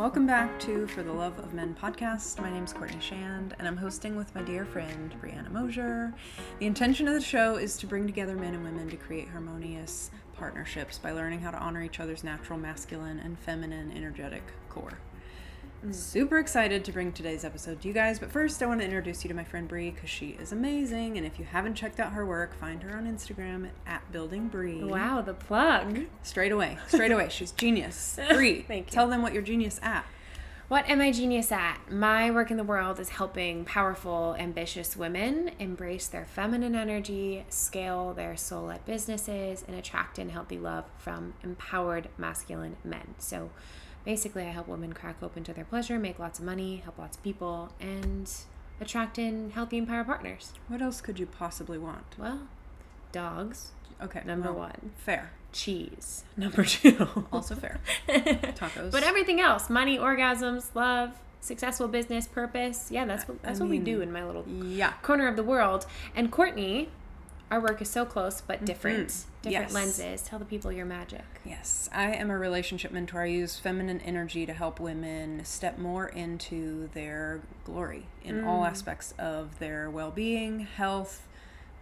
Welcome back to For the Love of Men podcast. My name is Courtney Shand, and I'm hosting with my dear friend, Brianna Mosier. The intention of the show is to bring together men and women to create harmonious partnerships by learning how to honor each other's natural masculine and feminine energetic core. I'm super excited to bring today's episode to you guys, but first I want to introduce you to my friend Bri because she is amazing, and if you haven't checked out her work, find her on Instagram at buildingbri. Wow, the plug. Straight away. She's genius. Bri, Thank you. Tell them what you're genius at. What am I genius at? My work in the world is helping powerful, ambitious women embrace their feminine energy, scale their soul-led businesses, and attract in healthy love from empowered masculine men. So basically, I help women crack open to their pleasure, make lots of money, help lots of people, and attract in healthy, empowered partners. What else could you possibly want? Well, dogs. Okay. Number one. Fair. Cheese. Number two. Also fair. Tacos. But everything else, money, orgasms, love, successful business, purpose. Yeah, that's what we do in my little corner of the world. And Courtney, our work is so close, but different. Different lenses. Tell the people your magic. Yes. I am a relationship mentor. I use feminine energy to help women step more into their glory in all aspects of their well-being, health,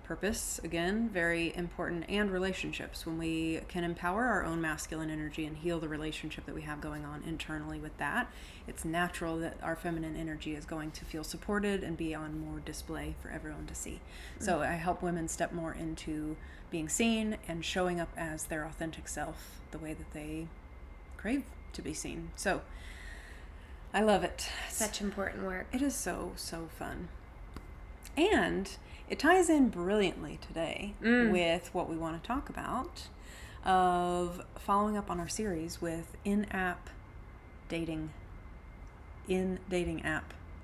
purpose, again, very important, and relationships. When we can empower our own masculine energy and heal the relationship that we have going on internally with that, it's natural that our feminine energy is going to feel supported and be on more display for everyone to see. So I help women step more into being seen and showing up as their authentic self, the way that they crave to be seen. So I love it. Such important work. It is so, so fun. And it ties in brilliantly today with what we want to talk about, of following up on our series with in-dating app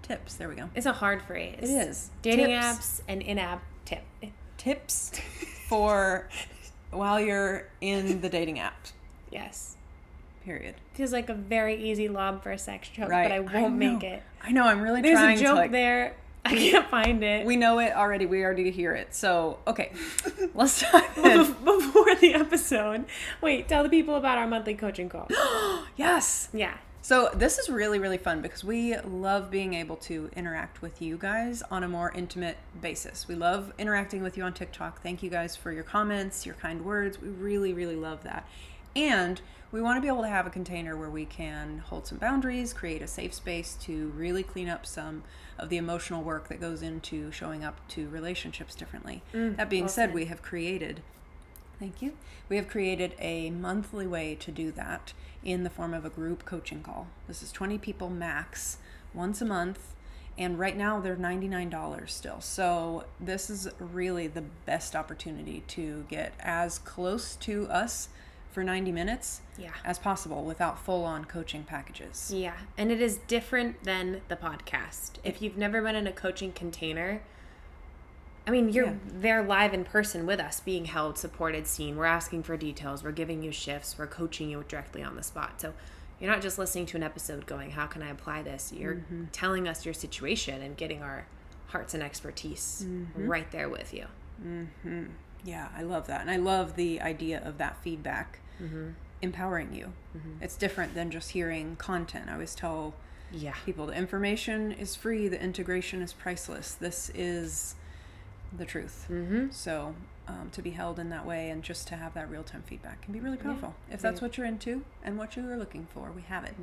tips. There we go. It's a hard phrase. It is. Dating Tips. apps and in-app Tips for while you're in the dating app. Yes. Period. Feels like a very easy lob for a sex joke, Right. but I won't make it. I know. I'm really There's trying a joke to there. I can't find it. We know it already. We already hear it. So, okay. Let's dive in. Before the episode. Wait, tell the people about our monthly coaching call. Yes. Yeah. So this is really, really fun because we love being able to interact with you guys on a more intimate basis. We love interacting with you on TikTok. Thank you guys for your comments, your kind words. We really, really love that. And we want to be able to have a container where we can hold some boundaries, create a safe space to really clean up some of the emotional work that goes into showing up to relationships differently. That being said, we have created a monthly way to do that in the form of a group coaching call. This is 20 people max, once a month, and right now they're $99 still. So this is really the best opportunity to get as close to us for 90 minutes as possible without full-on coaching packages. Yeah, and it is different than the podcast. If you've never been in a coaching container, I mean, you're there live in person with us, being held, supported, seen. We're asking for details. We're giving you shifts. We're coaching you directly on the spot. So you're not just listening to an episode going, how can I apply this? You're telling us your situation and getting our hearts and expertise right there with you. Yeah, I love that. And I love the idea of that feedback empowering you. It's different than just hearing content. I always tell people the information is free, the integration is priceless. This is the truth. So to be held in that way and just to have that real-time feedback can be really powerful. If that's what you're into and what you are looking for, we have it.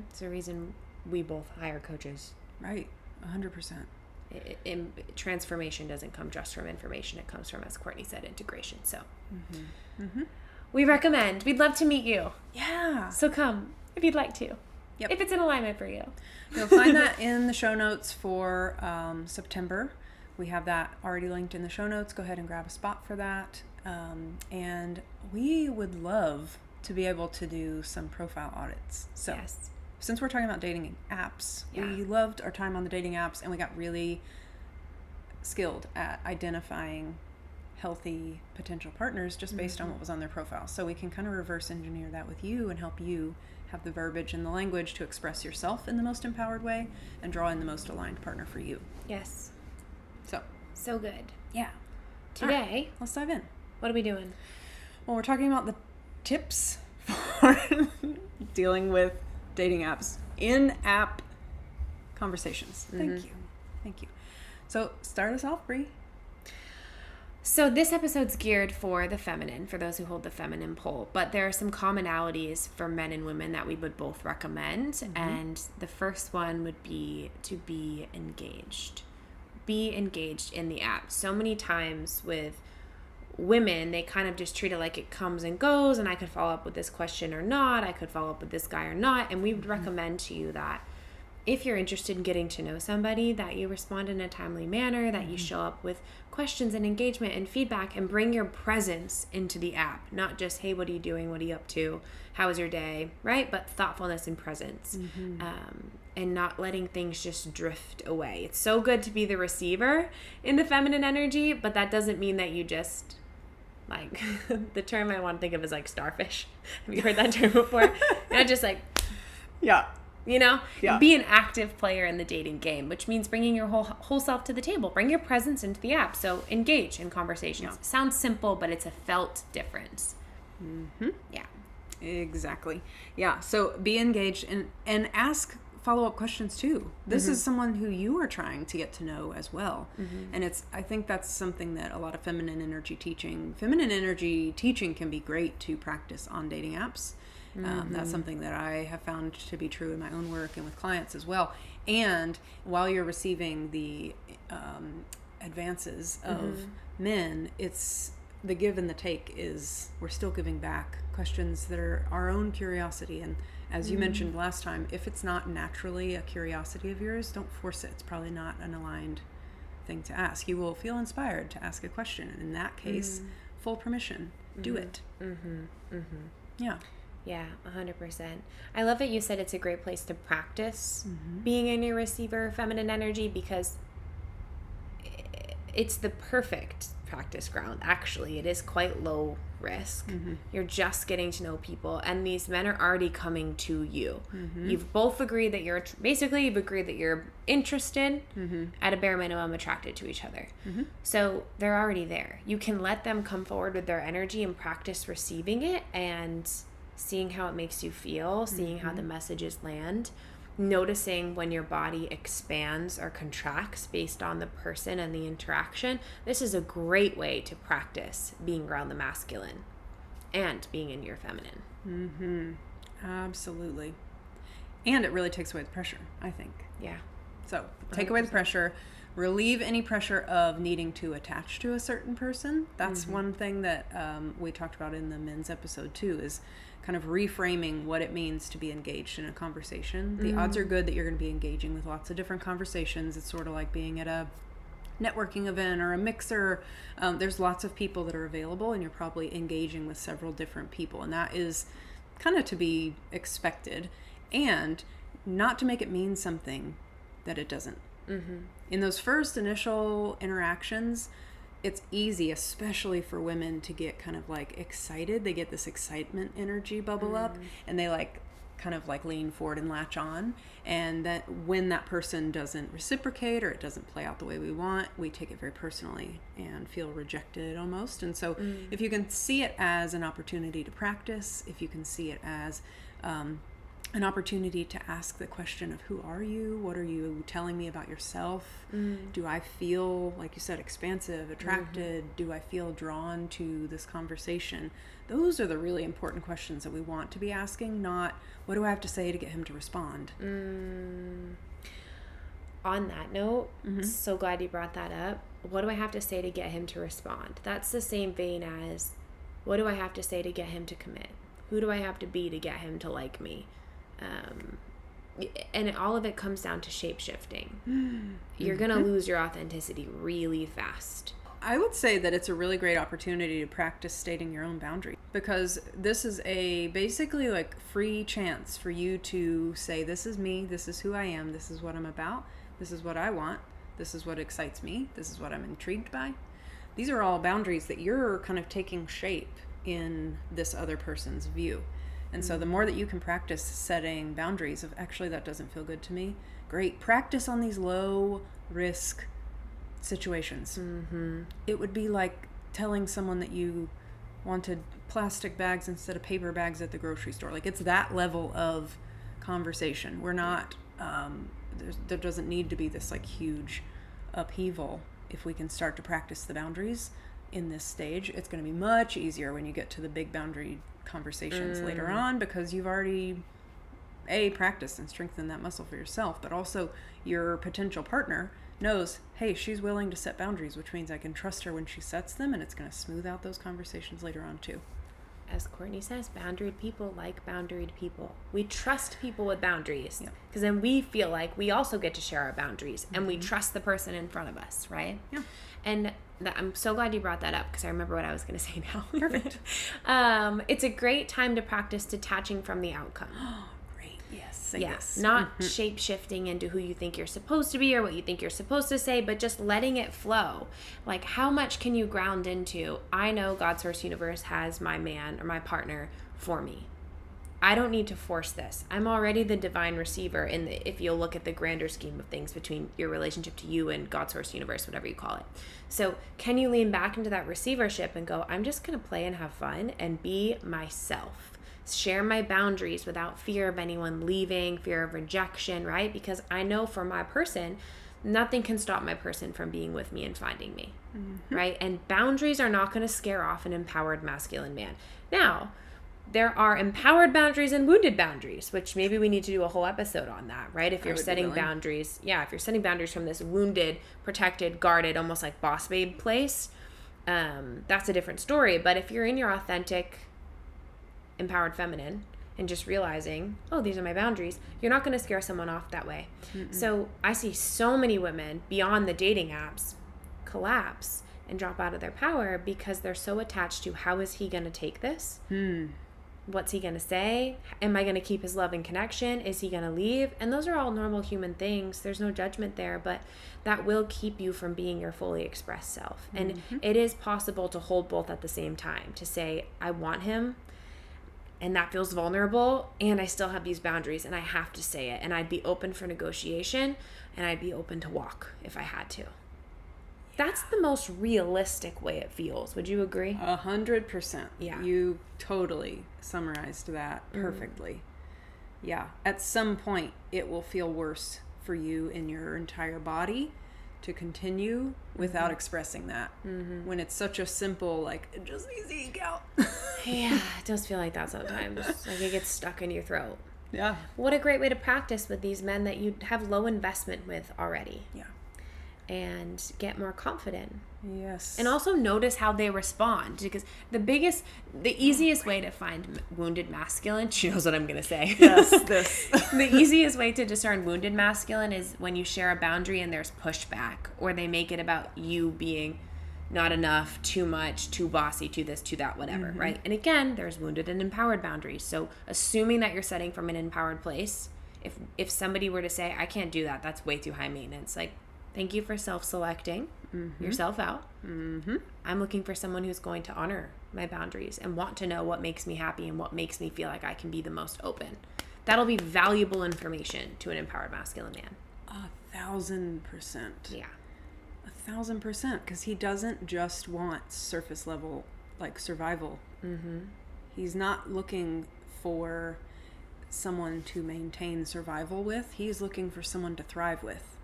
It's the reason we both hire coaches. Right, 100%. Transformation doesn't come just from information. It comes from, as Courtney said, integration. So we recommend. We'd love to meet you. Yeah. So come if you'd like to. Yep. If it's in alignment for you. You'll find that in the show notes for September. We have that already linked in the show notes. Go ahead and grab a spot for that. And we would love to be able to do some profile audits. So since we're talking about dating apps, we loved our time on the dating apps, and we got really skilled at identifying healthy potential partners just based on what was on their profile. So we can kind of reverse engineer that with you and help you have the verbiage and the language to express yourself in the most empowered way and draw in the most aligned partner for you. Yes. So good. Yeah. Today, right, let's dive in. What are we doing? Well, we're talking about the tips for dealing with dating apps, in-app conversations. Thank you. So start us off, Brie. So this episode's geared for the feminine, for those who hold the feminine pole, but there are some commonalities for men and women that we would both recommend. And the first one would be to be engaged. Be engaged in the app. So many times with women, they kind of just treat it like it comes and goes, and I could follow up with this question or not, I could follow up with this guy or not. And we would recommend to you that if you're interested in getting to know somebody, that you respond in a timely manner, that you show up with questions and engagement and feedback, and bring your presence into the app. Not just, hey, what are you doing? What are you up to? How was your day? Right? But thoughtfulness and presence. And not letting things just drift away. It's so good to be the receiver in the feminine energy, but that doesn't mean that you just, like, the term I want to think of is like starfish. Have you heard that term before? And just like, yeah. You know, be an active player in the dating game, which means bringing your whole self to the table. Bring your presence into the app. So engage in conversations. Sounds simple, but it's a felt difference. Yeah. Exactly. Yeah. So be engaged and ask follow-up questions too. This is someone who you are trying to get to know as well. And I think that's something that a lot of feminine energy teaching can be great to practice on dating apps. That's something that I have found to be true in my own work and with clients as well. And while you're receiving the advances of men, it's the give and the take is we're still giving back questions that are our own curiosity. And as you mentioned last time, if it's not naturally a curiosity of yours, don't force it. It's probably not an aligned thing to ask. You will feel inspired to ask a question. And in that case, full permission. Do it. Yeah. Yeah, 100%. I love that you said it's a great place to practice being in your receiver feminine energy, because it's the perfect practice ground. Actually, it is quite low risk. You're just getting to know people, and these men are already coming to you. You've both agreed that you've agreed that you're interested, at a bare minimum attracted to each other. So they're already there. You can let them come forward with their energy and practice receiving it and seeing how it makes you feel, seeing how the messages land, noticing when your body expands or contracts based on the person and the interaction. This is a great way to practice being around the masculine and being in your feminine. Absolutely. And it really takes away the pressure, I think. Yeah. So take 100%. Away the pressure, relieve any pressure of needing to attach to a certain person. That's one thing that we talked about in the men's episode too, is kind of reframing what it means to be engaged in a conversation. The odds are good that you're going to be engaging with lots of different conversations. It's sort of like being at a networking event or a mixer. There's lots of people that are available, and you're probably engaging with several different people, and that is kind of to be expected, and not to make it mean something that it doesn't. In those first initial interactions, it's easy, especially for women, to get kind of like excited. They get this excitement energy bubble up, and they like kind of like lean forward and latch on. And that when that person doesn't reciprocate or it doesn't play out the way we want, we take it very personally and feel rejected almost. And so if you can see it as an opportunity to practice, if you can see it as an opportunity to ask the question of who are you? What are you telling me about yourself? Do I feel, like you said, expansive, attracted? Do I feel drawn to this conversation? Those are the really important questions that we want to be asking, not what do I have to say to get him to respond? On that note, so glad you brought that up. What do I have to say to get him to respond? That's the same vein as what do I have to say to get him to commit? Who do I have to be to get him to like me? And all of it comes down to shapeshifting. You're going to lose your authenticity really fast. I would say that it's a really great opportunity to practice stating your own boundary, because this is a basically like free chance for you to say, this is me, this is who I am, this is what I'm about, this is what I want, this is what excites me, this is what I'm intrigued by. These are all boundaries that you're kind of taking shape in this other person's view. And so the more that you can practice setting boundaries of, actually, that doesn't feel good to me, great. Practice on these low risk situations. It would be like telling someone that you wanted plastic bags instead of paper bags at the grocery store. Like, it's that level of conversation. We're not, there doesn't need to be this like huge upheaval. If we can start to practice the boundaries in this stage, it's going to be much easier when you get to the big boundary conversations later on, because you've already practiced and strengthened that muscle for yourself, but also your potential partner knows, hey, she's willing to set boundaries, which means I can trust her when she sets them, and it's going to smooth out those conversations later on too. As Courtney says, boundaried people like boundaried people. We trust people with boundaries, because then we feel like we also get to share our boundaries, and we trust the person in front of us, right? Yeah. And I'm so glad you brought that up, because I remember what I was going to say now. Perfect. It's a great time to practice detaching from the outcome. Yes. Not shape-shifting into who you think you're supposed to be or what you think you're supposed to say, but just letting it flow. Like, how much can you ground into, I know God Source Universe has my man or my partner for me. I don't need to force this. I'm already the divine receiver if you'll look at the grander scheme of things between your relationship to you and God Source Universe, whatever you call it. So can you lean back into that receivership and go, I'm just going to play and have fun and be myself. Share my boundaries without fear of anyone leaving, fear of rejection, right? Because I know for my person, nothing can stop my person from being with me and finding me, right? And boundaries are not going to scare off an empowered masculine man. Now, there are empowered boundaries and wounded boundaries, which maybe we need to do a whole episode on that, right? If you're setting boundaries, if you're setting boundaries from this wounded, protected, guarded, almost like boss babe place, that's a different story. But if you're in your authentic, empowered feminine and just realizing, oh, these are my boundaries, you're not going to scare someone off that way. So I see so many women beyond the dating apps collapse and drop out of their power because they're so attached to, how is he going to take this? What's he going to say? Am I going to keep his love and connection? Is he going to leave? And those are all normal human things. There's no judgment there, but that will keep you from being your fully expressed self. And it is possible to hold both at the same time, to say, I want him, and that feels vulnerable, and I still have these boundaries, and I have to say it, and I'd be open for negotiation, and I'd be open to walk if I had to. That's the most realistic way it feels. Would you agree? 100%. Yeah. You totally summarized that perfectly. Yeah. At some point, it will feel worse for you in your entire body to continue without expressing that. When it's such a simple, like, it just needs to eke out. Yeah, it does feel like that sometimes. Like it gets stuck in your throat. Yeah. What a great way to practice with these men that you have low investment with already. Yeah. And get more confident. Yes. And also notice how they respond, because the easiest way to find wounded masculine, she knows what I'm going to say. Yes, The easiest way to discern wounded masculine is when you share a boundary and there's pushback, or they make it about you being not enough, too much, too bossy, too this, too that, whatever, right? And again, there's wounded and empowered boundaries. So assuming that you're setting from an empowered place, if somebody were to say, I can't do that, that's way too high maintenance, like, thank you for self-selecting yourself out. I'm looking for someone who's going to honor my boundaries and want to know what makes me happy and what makes me feel like I can be the most open. That'll be valuable information to an empowered masculine man. 1,000%. Yeah. 1,000%. Because he doesn't just want surface level, like, survival. He's not looking for someone to maintain survival with. He's looking for someone to thrive with.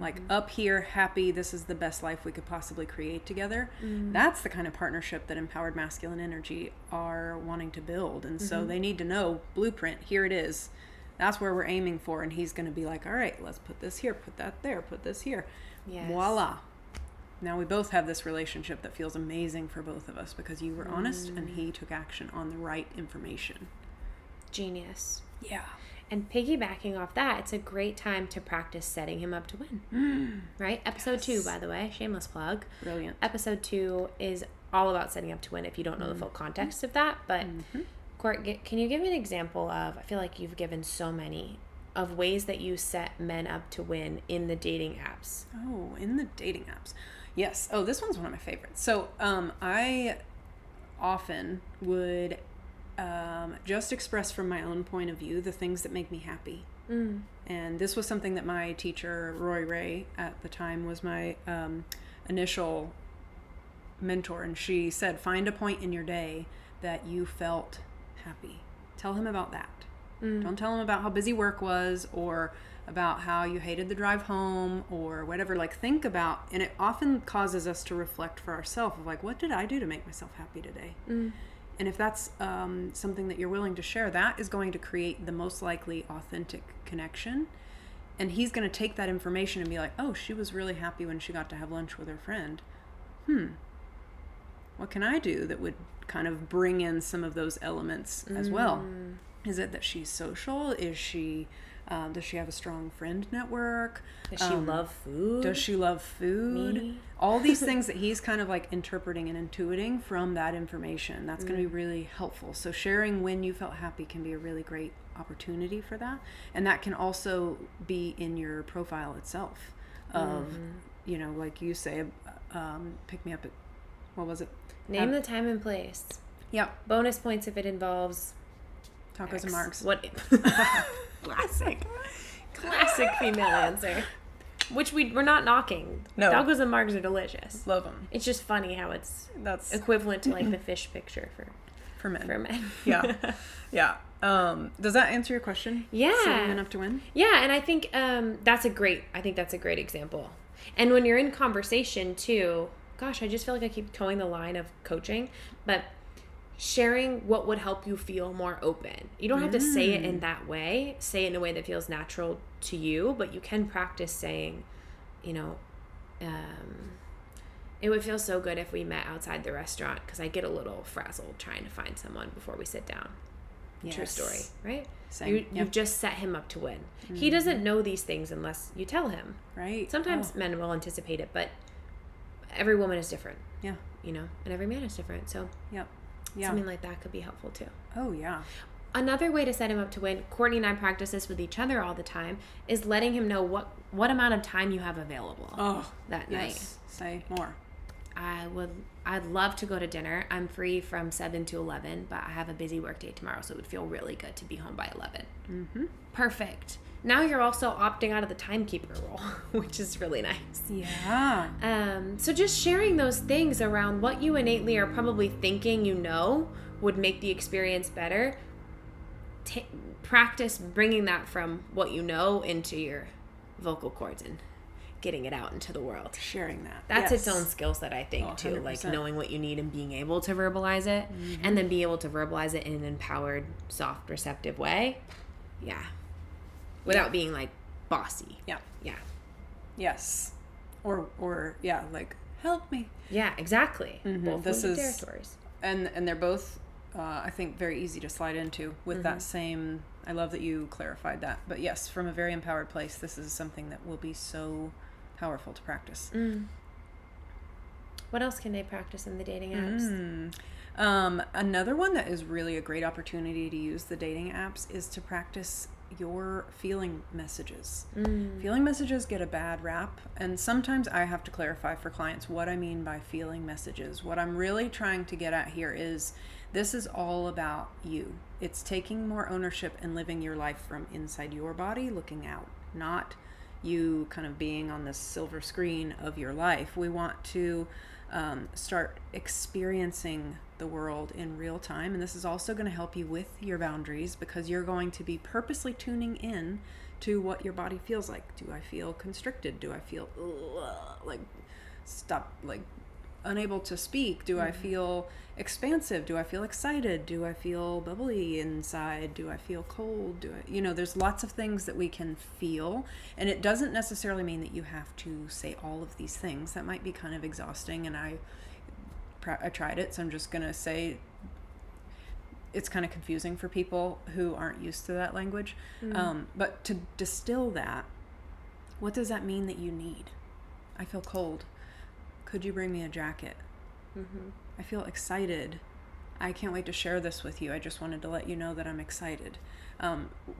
Like, up here, happy, this is the best life we could possibly create together. That's the kind of partnership that empowered masculine energy are wanting to build. And so they need to know, blueprint, here it is. That's where we're aiming for. And he's going to be like, all right, let's put this here, put that there, put this here. Yes. Voila. Now we both have this relationship that feels amazing for both of us because you were honest and he took action on the right information. Genius. Yeah. And piggybacking off that, it's a great time to practice setting him up to win. Right? Episode 2, by the way, shameless plug. Brilliant. Episode 2 is all about setting up to win if you don't know the full context of that. But, Court, can you give an example of, I feel like you've given so many, of ways that you set men up to win in the dating apps? Oh, in the dating apps. Yes. Oh, this one's one of my favorites. So I often would just express from my own point of view the things that make me happy. And this was something that my teacher, Roy Ray, at the time was my initial mentor. And she said, find a point in your day that you felt happy. Tell him about that. Don't tell him about how busy work was or about how you hated the drive home or whatever. Like, think about, and it often causes us to reflect for ourselves of like, what did I do to make myself happy today? And if that's something that you're willing to share, that is going to create the most likely authentic connection. And he's going to take that information and be like, oh, she was really happy when she got to have lunch with her friend. What can I do that would kind of bring in some of those elements as well? Is it that she's social? Is she, does she have a strong friend network? Does she love food? Does she love food? Me? All these things that he's kind of like interpreting and intuiting from that information. That's going to be really helpful. So sharing when you felt happy can be a really great opportunity for that. And that can also be in your profile itself of, you know, like you say, pick me up at, what was it? Name the time and place. Yep. Bonus points if it involves Tacos X. and Marks. What? Classic female answer. Which we're not knocking. No. Tacos and Marks are delicious. Love them. It's just funny how it's That's equivalent to like the fish picture for men. for men. Yeah. Yeah. Does that answer your question? Yeah. Setting men up to win? Yeah, and I think that's a great example. And when you're in conversation too, gosh, I just feel like I keep towing the line of coaching, but sharing what would help you feel more open. You don't have to say it in that way. Say it in a way that feels natural to you, but you can practice saying, you know, it would feel so good if we met outside the restaurant because I get a little frazzled trying to find someone before we sit down. Yes. True story, right? Same. You've just set him up to win. He doesn't know these things unless you tell him. Right. Sometimes men will anticipate it, but every woman is different. Yeah. You know, and every man is different. So Yep. Yeah. Something like that could be helpful too. Oh, yeah. Another way to set him up to win, Courtney and I practice this with each other all the time, is letting him know what amount of time you have available that night. Say more. I'd love to go to dinner. I'm free from 7 to 11, but I have a busy work day tomorrow, so it would feel really good to be home by 11. Mm-hmm. Perfect. Now you're also opting out of the timekeeper role, which is really nice. Yeah. So just sharing those things around what you innately are probably thinking you know would make the experience better. Practice bringing that from what you know into your vocal cords and getting it out into the world. Sharing that. That's its own skill set, I think, too. 100%. Like knowing what you need and being able to verbalize it, and then be able to verbalize it in an empowered, soft, receptive way. Yeah. Without being like bossy. Yeah. Yeah. Yes. Or yeah, like help me. Yeah, exactly. Both This wounded is territories. And they're both I think very easy to slide into with that same. I love that you clarified that. But yes, from a very empowered place, this is something that will be so powerful to practice. What else can they practice in the dating apps? Another one that is really a great opportunity to use the dating apps is to practice your feeling messages. Feeling messages get a bad rap, and sometimes I have to clarify for clients what I mean by feeling messages. What I'm really trying to get at here is this is all about you. It's taking more ownership and living your life from inside your body, looking out, not you kind of being on this silver screen of your life. We want to start experiencing the world in real time, and this is also going to help you with your boundaries because you're going to be purposely tuning in to what your body feels like. Do I feel constricted? Do I feel unable to speak? Do I feel expansive? Do I feel excited? Do I feel bubbly inside? Do I feel cold? There's lots of things that we can feel, and it doesn't necessarily mean that you have to say all of these things. That might be kind of exhausting, and I tried it, so I'm just going to say it's kind of confusing for people who aren't used to that language. But to distill that, what does that mean that you need? I feel cold. Could you bring me a jacket? I feel excited. I can't wait to share this with you. I just wanted to let you know that I'm excited.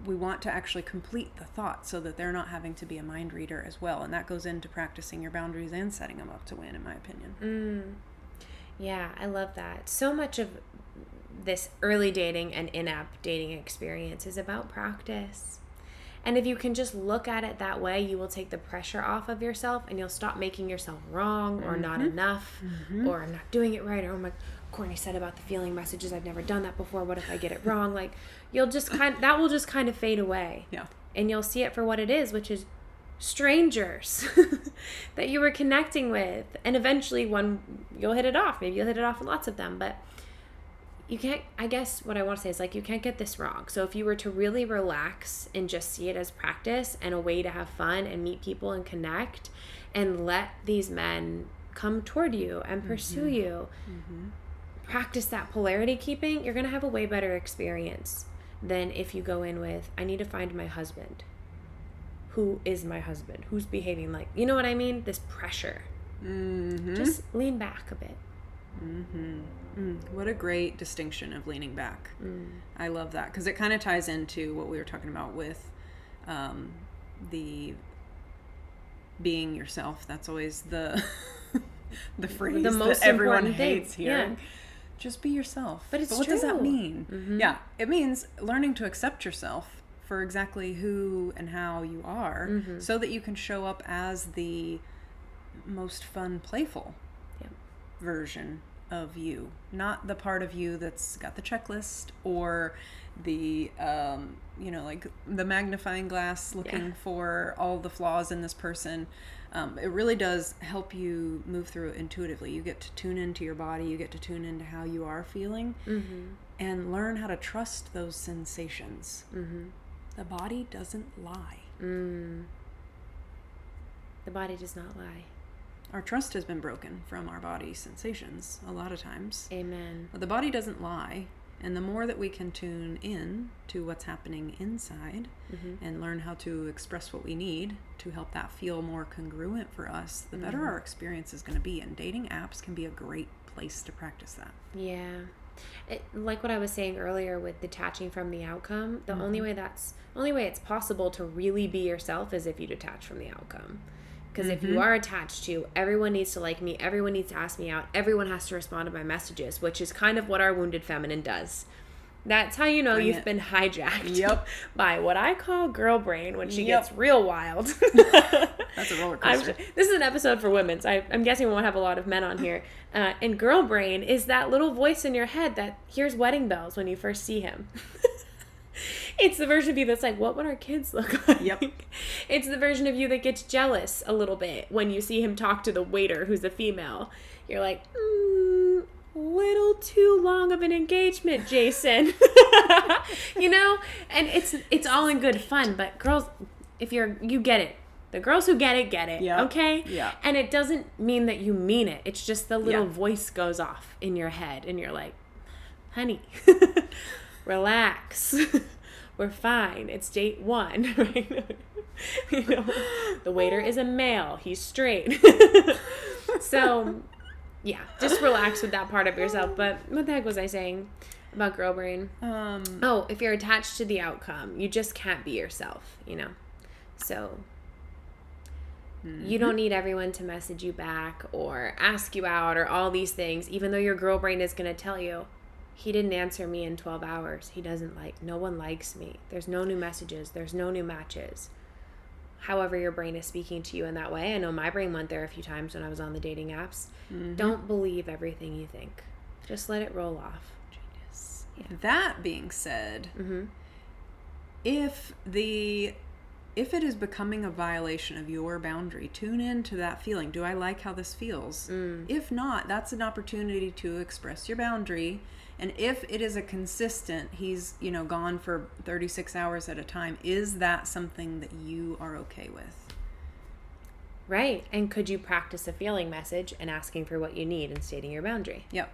We want to actually complete the thought so that they're not having to be a mind reader as well. And that goes into practicing your boundaries and setting them up to win, in my opinion. Yeah, I love that. So much of this early dating and in-app dating experience is about practice. And if you can just look at it that way, you will take the pressure off of yourself and you'll stop making yourself wrong or not enough or not doing it right or Courtney said about the feeling messages, I've never done that before. What if I get it wrong? Like, that will just kind of fade away. Yeah. And you'll see it for what it is, which is strangers that you were connecting with. And eventually you'll hit it off. Maybe you'll hit it off with lots of them, but you can't, I guess what I want to say is, like, you can't get this wrong. So if you were to really relax and just see it as practice and a way to have fun and meet people and connect and let these men come toward you and pursue you, practice that polarity keeping, you're going to have a way better experience than if you go in with, I need to find my husband. Who is my husband? Who's behaving like, you know what I mean? This pressure. Just lean back a bit. What a great distinction of leaning back. I love that, because it kind of ties into what we were talking about with the being yourself. That's always the phrase the most that everyone hates hearing. Yeah. Just be yourself. But it's what true. does that mean? Yeah, it means learning to accept yourself for exactly who and how you are, so that you can show up as the most fun, playful version of you, not the part of you that's got the checklist or the like the magnifying glass looking for all the flaws in this person. It really does help you move through it intuitively. You get to tune into your body, you get to tune into how you are feeling, and learn how to trust those sensations. The body doesn't lie. The body does not lie. Our trust has been broken from our body sensations a lot of times. Amen. But the body doesn't lie. And the more that we can tune in to what's happening inside and learn how to express what we need to help that feel more congruent for us, the better our experience is going to be. And dating apps can be a great place to practice that. Yeah. Like what I was saying earlier with detaching from the outcome, the only way it's possible to really be yourself is if you detach from the outcome. Because if you are attached to, everyone needs to like me, everyone needs to ask me out, everyone has to respond to my messages, which is kind of what our wounded feminine does. That's how you know you've been hijacked by what I call girl brain when she gets real wild. That's a roller coaster. This is an episode for women, so I'm guessing we won't have a lot of men on here. And girl brain is that little voice in your head that hears wedding bells when you first see him. It's the version of you that's like, what would our kids look like? Yep. It's the version of you that gets jealous a little bit when you see him talk to the waiter who's a female. You're like, little too long of an engagement, Jason. You know? And it's all in good fun, but girls, you get it. The girls who get it, okay? Yeah. And it doesn't mean that you mean it. It's just the little voice goes off in your head, and you're like, honey, relax. We're fine. It's date 1, right? You know, the waiter is a male. He's straight. So, yeah, just relax with that part of yourself. But what the heck was I saying about girl brain? If you're attached to the outcome, you just can't be yourself, you know? So, you don't need everyone to message you back or ask you out or all these things, even though your girl brain is going to tell you, he didn't answer me in 12 hours. No one likes me. There's no new messages. There's no new matches. However your brain is speaking to you in that way. I know my brain went there a few times when I was on the dating apps. Don't believe everything you think. Just let it roll off. Genius. Yeah. That being said, if it is becoming a violation of your boundary, tune into that feeling. Do I like how this feels? If not, that's an opportunity to express your boundary. And if it is a consistent, he's, gone for 36 hours at a time, is that something that you are okay with? Right. And could you practice a feeling message and asking for what you need and stating your boundary? Yep.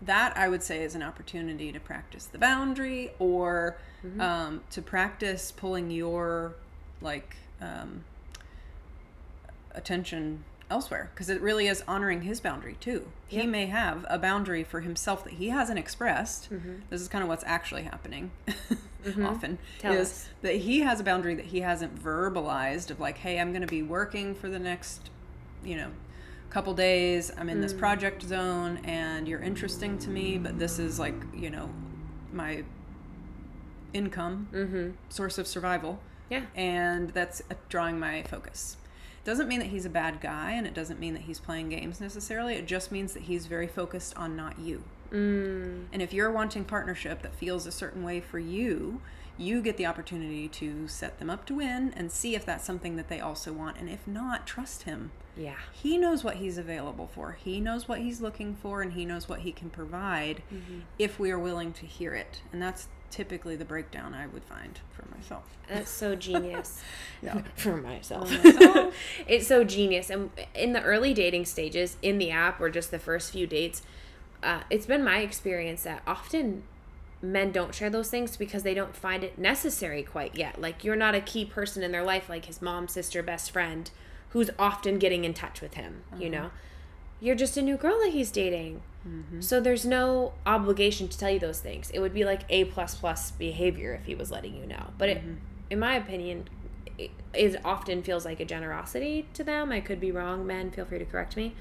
That, I would say, is an opportunity to practice the boundary or to practice pulling your, attention elsewhere, because it really is honoring his boundary too. He may have a boundary for himself that he hasn't expressed. This is kind of what's actually happening often. Tell us. That he has a boundary that he hasn't verbalized of hey, I'm going to be working for the next couple days. I'm in this project zone and you're interesting to me, but this is my income source of survival. Yeah. And that's drawing my focus. Doesn't mean that he's a bad guy, and it doesn't mean that he's playing games necessarily. It just means that he's very focused on not you. And if you're wanting partnership that feels a certain way for you, you get the opportunity to set them up to win and see if that's something that they also want. And if not, trust him. Yeah. He knows what he's available for. He knows what he's looking for, and he knows what he can provide if we are willing to hear it. And that's typically the breakdown I would find for myself. That's so genius. Yeah. For myself. It's so genius. And in the early dating stages, in the app or just the first few dates, it's been my experience that often men don't share those things because they don't find it necessary quite yet. Like, you're not a key person in their life, like his mom, sister, best friend, who's often getting in touch with him, you know? You're just a new girl that he's dating. So there's no obligation to tell you those things. It would be like A++ behavior if he was letting you know. But it, in my opinion, it often feels like a generosity to them. I could be wrong. Men, feel free to correct me.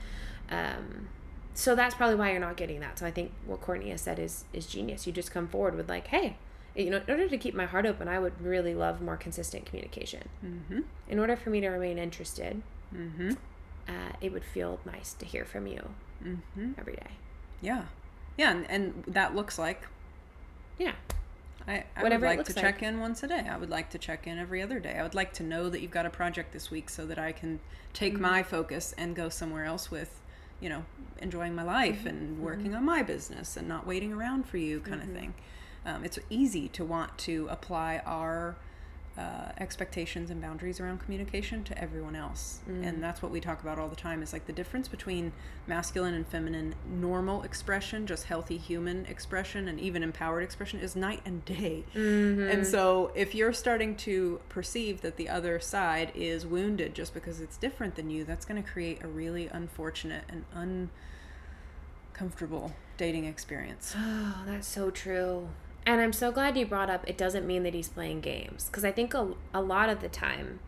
So that's probably why you're not getting that. So I think what Courtney has said is genius. You just come forward with like, hey, you know, in order to keep my heart open, I would really love more consistent communication. In order for me to remain interested, it would feel nice to hear from you every day. Yeah. Yeah, and that looks like... Yeah. I would like to check in once a day. I would like to check in every other day. I would like to know that you've got a project this week so that I can take my focus and go somewhere else with, you know, enjoying my life and working on my business and not waiting around for you kind of thing. It's easy to want to apply our expectations and boundaries around communication to everyone else. And that's what we talk about all the time, is like the difference between masculine and feminine normal expression, just healthy human expression, and even empowered expression is night and day. And so if you're starting to perceive that the other side is wounded just because it's different than you, that's going to create a really unfortunate and uncomfortable dating experience. Oh, that's so true. And I'm so glad you brought up, it doesn't mean that he's playing games. Because I think a lot of the time,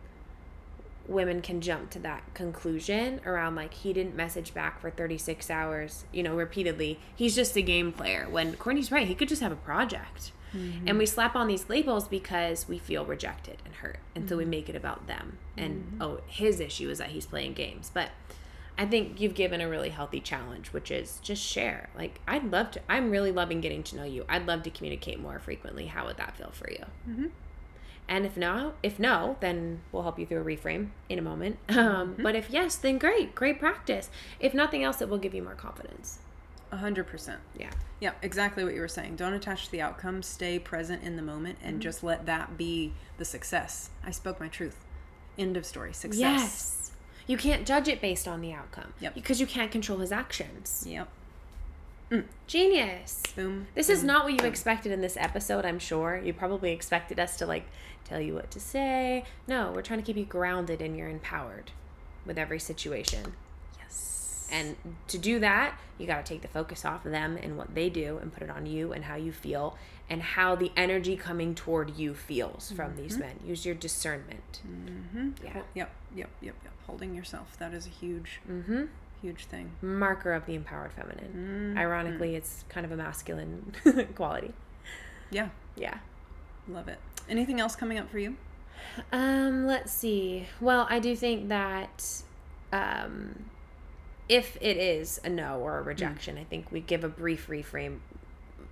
women can jump to that conclusion around, like, he didn't message back for 36 hours, you know, repeatedly. He's just a game player. When Courtney's right, he could just have a project. And we slap on these labels because we feel rejected and hurt. And so we make it about them. And, oh, his issue is that he's playing games. But I think you've given a really healthy challenge, which is just share. Like, I'm really loving getting to know you. I'd love to communicate more frequently. How would that feel for you? And if no, then we'll help you through a reframe in a moment. But if yes, then great practice. If nothing else, it will give you more confidence. 100%. Yeah, exactly what you were saying. Don't attach to the outcome. Stay present in the moment and just let that be the success. I spoke my truth. End of story. Success. Yes. You can't judge it based on the outcome. Because you can't control his actions. Genius. Boom. This is not what you expected in this episode, I'm sure. You probably expected us to, like, tell you what to say. No, we're trying to keep you grounded and you're empowered with every situation. Yes. And to do that, you got to take the focus off of them and what they do and put it on you and how you feel and how the energy coming toward you feels from these men. Use your discernment. Yep. Holding yourself. That is a huge thing. Marker of the empowered feminine. Ironically, it's kind of a masculine quality. Yeah. Love it. Anything else coming up for you? Let's see. Well, I do think that if it is a no or a rejection, I think we give a brief reframe.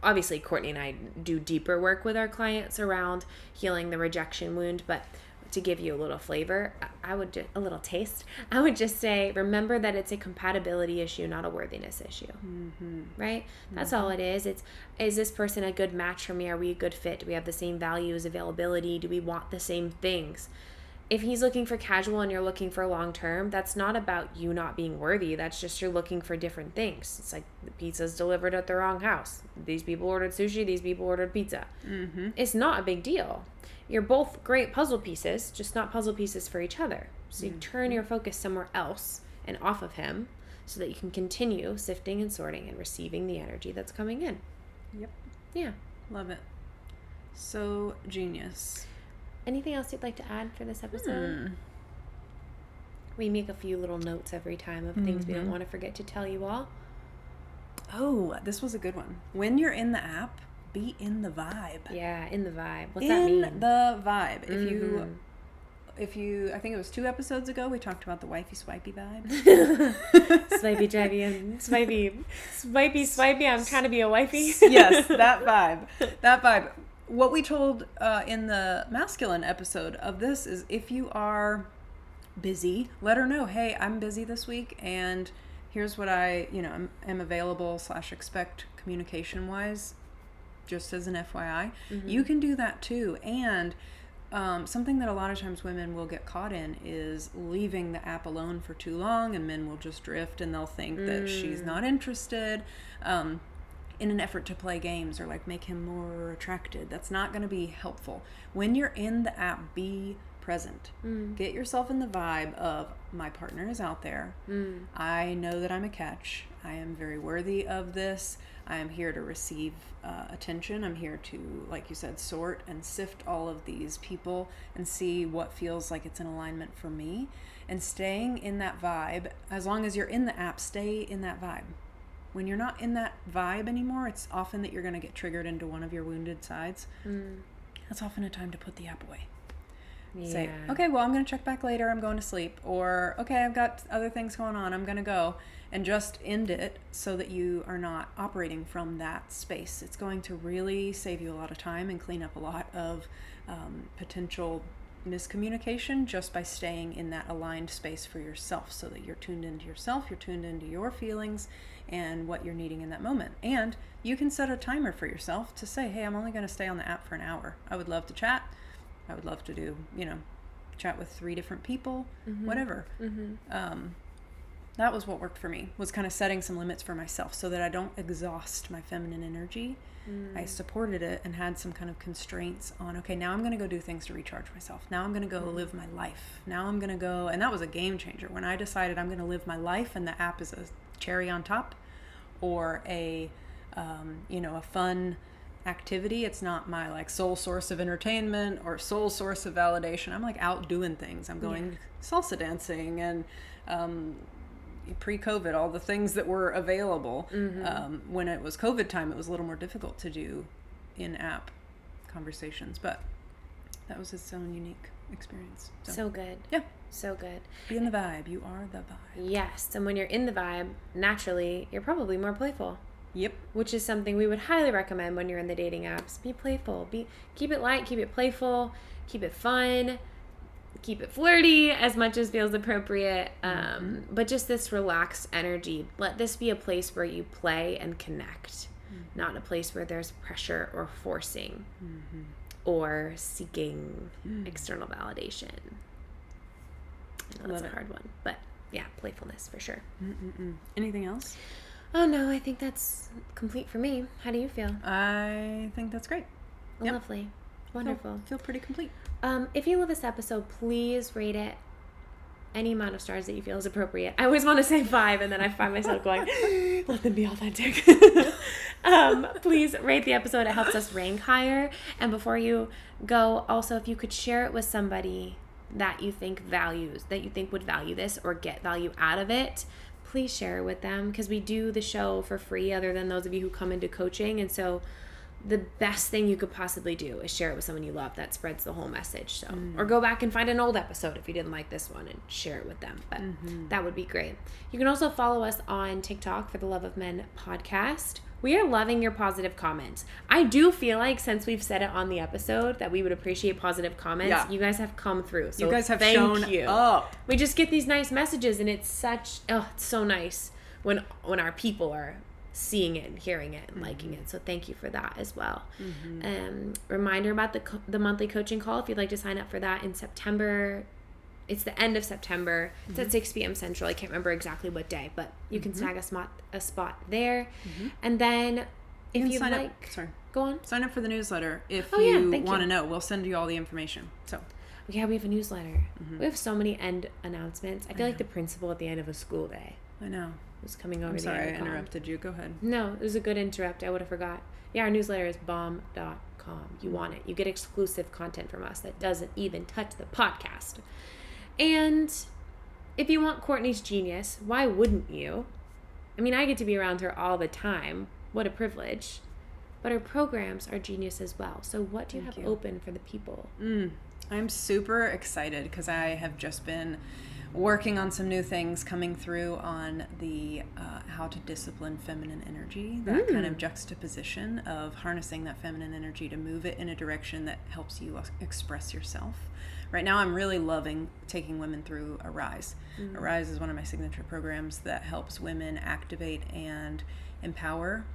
Obviously, Courtney and I do deeper work with our clients around healing the rejection wound, but to give you a little flavor, a little taste, I would just say, remember that it's a compatibility issue, not a worthiness issue. Right? That's all it is. Is this person a good match for me? Are we a good fit? Do we have the same values, availability? Do we want the same things? If he's looking for casual and you're looking for long-term, that's not about you not being worthy. That's just you're looking for different things. It's like the pizza's delivered at the wrong house. These people ordered sushi. These people ordered pizza. It's not a big deal. You're both great puzzle pieces, just not puzzle pieces for each other. So you turn your focus somewhere else and off of him so that you can continue sifting and sorting and receiving the energy that's coming in. Yeah. Love it. So genius. Anything else you'd like to add for this episode? We make a few little notes every time of things we don't want to forget to tell you all. Oh, this was a good one. When you're in the app, be in the vibe. Yeah, in the vibe. What's that mean? In the vibe. If you I think it was 2 episodes ago, we talked about the Wifey Swipy vibe. Swipey, jivey, and swipey. I'm trying to be a wifey. Yes, that vibe. What we told in the masculine episode of this is, if you are busy, let her know, hey, I'm busy this week, and here's what I am available / expect communication wise, just as an FYI. You can do that too. And something that a lot of times women will get caught in is leaving the app alone for too long, and men will just drift and they'll think that she's not interested, in an effort to play games or like make him more attracted. That's not going to be helpful. When you're in the app, be present. Get yourself in the vibe of, my partner is out there. I know that I'm a catch. I am very worthy of this. I am here to receive attention. I'm here to, like you said, sort and sift all of these people and see what feels like it's in alignment for me. And staying in that vibe, as long as you're in the app, stay in that vibe. When you're not in that vibe anymore, it's often that you're going to get triggered into one of your wounded sides. That's often a time to put the app away. Yeah. Say, okay, well, I'm going to check back later. I'm going to sleep. Or, okay, I've got other things going on. I'm going to go. And just end it so that you are not operating from that space. It's going to really save you a lot of time and clean up a lot of potential miscommunication just by staying in that aligned space for yourself, so that you're tuned into yourself, you're tuned into your feelings and what you're needing in that moment. And you can set a timer for yourself to say, hey, I'm only going to stay on the app for an hour. I would love to chat. I would love to do, chat with 3 different people, whatever. That was what worked for me, was kind of setting some limits for myself so that I don't exhaust my feminine energy. I supported it and had some kind of constraints on, okay, now I'm going to go do things to recharge myself. Now I'm going to go live my life. Now I'm going to go, and that was a game changer. When I decided I'm going to live my life and the app is a cherry on top, or a fun activity. It's not my like sole source of entertainment or sole source of validation. I'm like out doing things. I'm going salsa dancing and pre-COVID, all the things that were available. When it was COVID time, it was a little more difficult to do in-app conversations, but that was its own unique experience. So good. Yeah. So good. Be in the vibe. You are the vibe. Yes. And when you're in the vibe, naturally, you're probably more playful. Yep. Which is something we would highly recommend when you're in the dating apps. Be playful. Keep it light, keep it playful, keep it fun, keep it flirty as much as feels appropriate. But just this relaxed energy. Let this be a place where you play and connect, not a place where there's pressure or forcing or seeking external validation. I know that's a hard one, but yeah, playfulness for sure. Anything else? Oh no, I think that's complete for me. How do you feel? I think that's great. Yep. Lovely. Wonderful. Feel pretty complete. If you love this episode, please rate it any amount of stars that you feel is appropriate. I always want to say 5, and then I find myself going, let them be authentic. Please rate the episode. It helps us rank higher. And before you go, also, if you could share it with somebody that you think would value this or get value out of it, please share it with them, because we do the show for free, other than those of you who come into coaching. And so the best thing you could possibly do is share it with someone you love. That spreads the whole message. So, or go back and find an old episode if you didn't like this one and share it with them. But that would be great. You can also follow us on TikTok for the Love of Men podcast. We are loving your positive comments. I do feel like, since we've said it on the episode, that we would appreciate positive comments. Yeah. You guys have come through. So you guys have shown up. We just get these nice messages, and it's so nice when our people are seeing it and hearing it and liking it. So thank you for that as well. Reminder about the monthly coaching call. If you'd like to sign up for that in September, it's the end of September. It's at 6 p.m. Central. I can't remember exactly what day, but you can snag a spot there. And then if you'd like... Go on. Sign up for the newsletter if you want to know. We'll send you all the information. So yeah, we have a newsletter. We have so many end announcements. I feel like the principal at the end of a school day. I know. Was coming over. I'm sorry, I interrupted you. Go ahead. No, it was a good interrupt. I would have forgot. Yeah, our newsletter is bomb.com. You want it. You get exclusive content from us that doesn't even touch the podcast. And if you want Courtney's genius, why wouldn't you? I mean, I get to be around her all the time. What a privilege. But her programs are genius as well. So what do you have open for the people? I'm super excited because I have just been working on some new things coming through on the how to discipline feminine energy, that kind of juxtaposition of harnessing that feminine energy to move it in a direction that helps you express yourself. Right now I'm really loving taking women through Arise. Arise is one of my signature programs that helps women activate and empower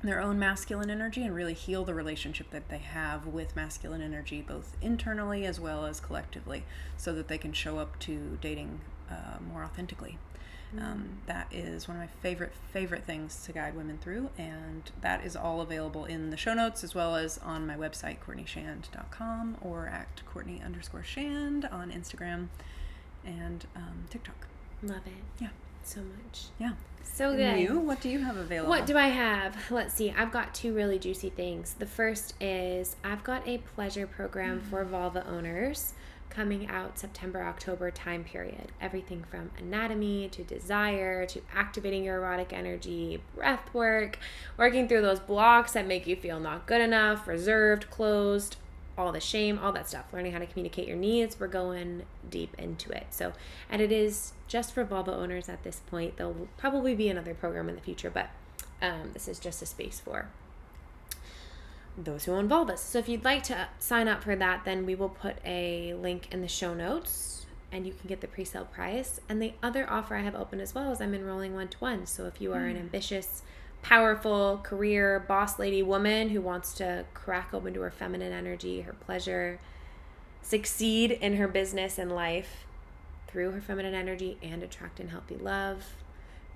their own masculine energy and really heal the relationship that they have with masculine energy, both internally as well as collectively, so that they can show up to dating more authentically. That is one of my favorite things to guide women through, and that is all available in the show notes as well as on my website, CourtneyShand.com, or at Courtney_Shand on Instagram and TikTok. Love it. Yeah. So much. Yeah. So good. And you? What do you have available? What do I have? Let's see. I've got 2 really juicy things. The first is I've got a pleasure program for vulva owners coming out September, October time period. Everything from anatomy to desire to activating your erotic energy, breath work, working through those blocks that make you feel not good enough, reserved, closed, all the shame, all that stuff. Learning how to communicate your needs. We're going deep into it. So, and it is just for vulva owners at this point. There'll probably be another program in the future, but this is just a space for those who own vulvas. So if you'd like to sign up for that, then we will put a link in the show notes and you can get the pre-sale price. And the other offer I have open as well is I'm enrolling 1-to-1. So if you are an ambitious, powerful career boss lady woman who wants to crack open to her feminine energy, her pleasure, succeed in her business and life through her feminine energy and attract and healthy love,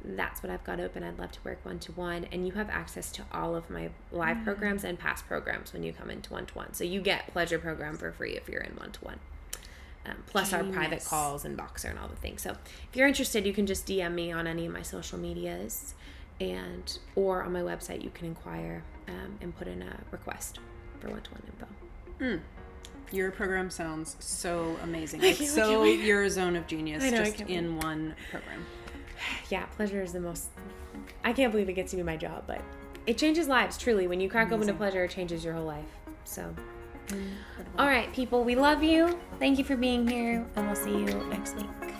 that's what I've got open. I'd love to work 1-to-1, and you have access to all of my live programs and past programs when you come into 1-to-1. So you get pleasure program for free if you're in 1-to-1. Plus our private calls and Boxer and all the things. So if you're interested, you can just DM me on any of my social medias, and or on my website you can inquire and put in a request for 1-to-1 info. Your program sounds so amazing. It's so your zone of genius, just in one program. Yeah, pleasure is the most... I can't believe it gets to be my job, but it changes lives, truly. When you crack open to pleasure, it changes your whole life. So, all right, people, we love you. Thank you for being here, and we'll see you next week.